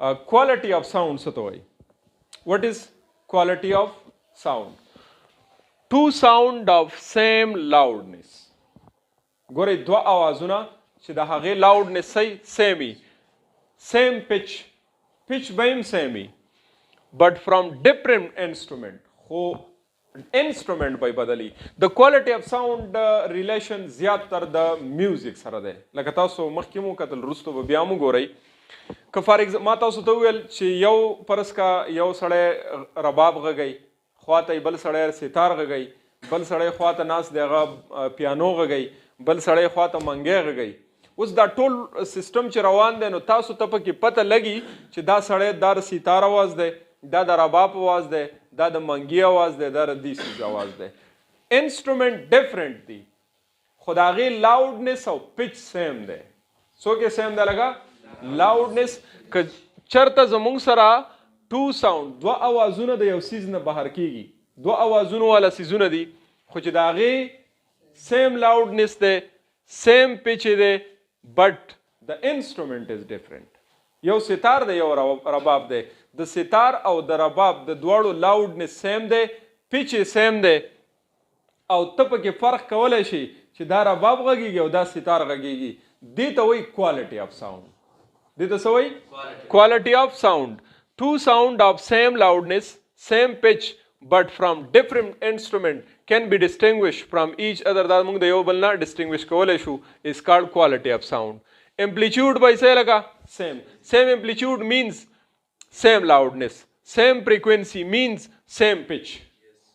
quality of sound څه ته وایي. What is quality of sound? Two sound of same loudness. ګورئ دوه اوازونه چې د هغې loudness same وي, same pitch به هم same وي, but from different instrument. خو instrument به بدلی. The quality of sound relation زیات تر د میوزیک سره دی. لکه تاسو مخکې مو کتل, وروسته به بیا مو ګورئ. که فار ما تاسو ته وویل چې یو فرض کا یو سړی رباب غږوي, خواته بل سړی ستار غږوي, بل سړی خواته ناست دی هغه پیانو غږوي, بل سړی خواته منګی غږوي. اوس دا ټول سیستم چې روان دی نو تاسو ته پکې پته لګي چې دا سړی دا د ستار اواز دی, دا د رباب اواز دی, دا د منګي اواز دی, دا د دې څیز اواز دی. انسټرومنټ ډیفرنٹ دی خو د هغې لاوډنس او پچ سیم دی. څوک یې سیم دی لګه loudness. که چرته زمونږ سره two sound دوه اوازونه د یو سیز نه بهر کیږي, دوه اوازونه والا سیزونه دي خو چې د هغې same loudness دی, same pitch دی, but the instrument is different. یو ستار دی یو رباب دی, د ستار او د رباب د دواړو loudness same دی, pitch same دی, او ته پکې فرق کولی شي چې دا رباب غږیږي او دا ستار غږیږي. دې ته وایي quality of sound. This is quality of sound. Two sound of same loudness, same pitch, but from different instrument can be distinguished from each other. That among the yobalna distinguish kolashu is called quality of sound. Amplitude by say laga same. Same amplitude means same loudness. Same frequency means same pitch.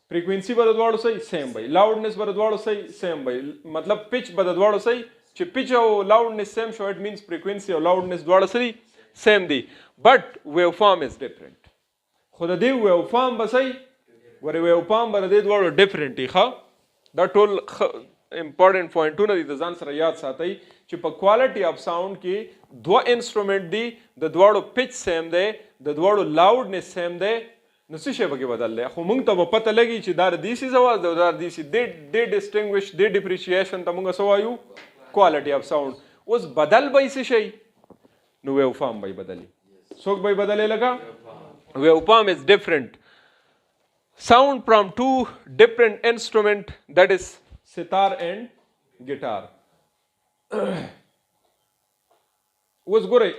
Frequency badadwado say same by. Loudness badadwado say same by. Matlab pitch badadwado say چې pitch او loudness same شو, it means frequency او loudness دواړه سری same دي, but waveform is different. خو د دې waveform به صحیح ورې waveform به د دې دواړو different دي. ښه دا ټول important پوینټونه دي, د ځان سره یاد ساتئ چې په quality of sound کې دوه انسټرومنټ دي, د دواړو pitch same دی, د دواړو loudness same دی, نو څه شی پکې بدل دی. خو موږ ته به پته لګي چې دا د دې سیز اواز دی او دا د دې سیز. دې distinguish دې differentiation ته موږ څه وایو quality of sound. اوس بدل به څه شي نو waveform به بدلی. څوک به بدلې لګه waveform is different. Sound from two different instrument, that is sitar and guitar. اوس ګورئ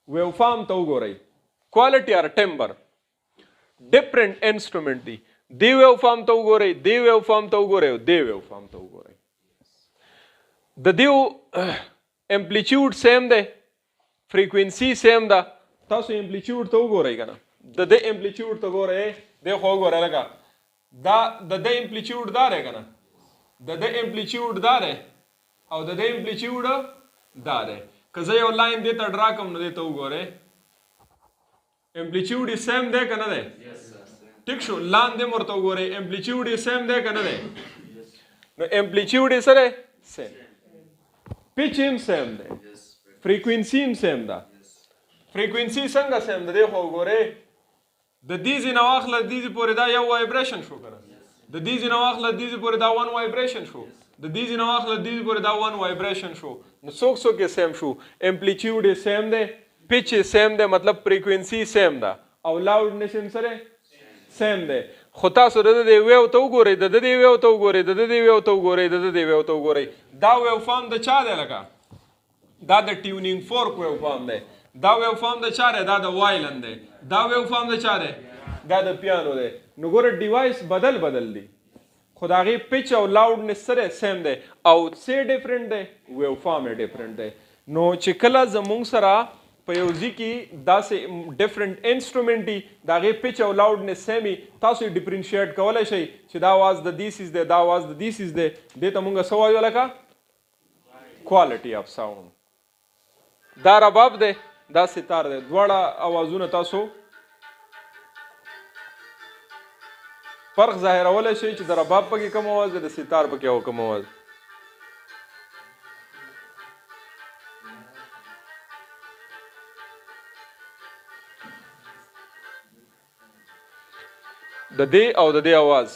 waveform ته وګورئ, quality or timbre different instrument دي. دی waveform ته وګورئ, دی waveform ته وګورئ او دی waveform ته وګورئ. د دیو امپلیچیوډ سیم دی, فریکوینسی سیم ده. تاسو امپلیچیوډ ته وګورئ که نه, د دې امپلیچیوډ ته ګورئ, دی خو وګورئ لکه دا د دې امپلیچیوډ دا دی که نه, د دې امپلیچیوډ دا دی او د دې امپلیچیوډ دا دی. که زه یو لاین دې ته ډرا کوم نو دې ته وګورئ امپلیچیوډ یې سیم دی که نه دی. ټیک شو, لاندې ورته وګورئ امپلیچیوډ یې سیم دی که نه دی. نو امپلیچیوډ یې څه دی سیم, pitch هم same دی, frequency هم same ده. frequency څنګه same ده دی خو وګورئ, د دې ځینه واخله د دې پورې دا یو وایبریشن شو که نه, د دې ځینه واخله د دې پورې دا ون وایبریشن شو, د دې ځینه واخله د دې پورې دا ون وایبریشن شو. نو څوک یې سیم شو, امپلیچیوډ یې سیم دی, pitch یې سیم دی, مطلب frequency سیم ده او loudness هم سره سیم دی. خو تاسو د دې ویو ته وګورئ, د دې ویو ته وګورئ, د دې ویو ته وګورئ, د دې ویو ته وګورئ. دا ویوفارم د چا دی لکه دا د ټیونینګ فورک ویوفارم دی, دا ویوفارم د چا دی, دا د وایلن دی, دا ویوفارم د چا دی, دا د پیانو دی. نو ګوره ډیوایس بدل دي خو د هغې پچ او لاوډنس سره سیم دی او څه ډیفرنټ دی, ویوفارم یې ډیفرنټ دی. نو چې کله زمونږ سره په یو ځای کې داسې ډیفرنٹ انسټرومنټ دي د هغې پچ او لاوډنس سیم وي, تاسو یې ډیفرنشیټ کولی شئ چې دا اواز د دې سیز دی, دا اواز د دې سیز دی. دې ته مونږ څه وایو لکه کوالټي اف ساوند. دا رباب دی, دا ستار دی, دواړه اوازونه تاسو فرق ظاهرولی شئ چې د رباب پکې کوم اواز دی, د ستار پکې کوم اواز. د دې او د دې اواز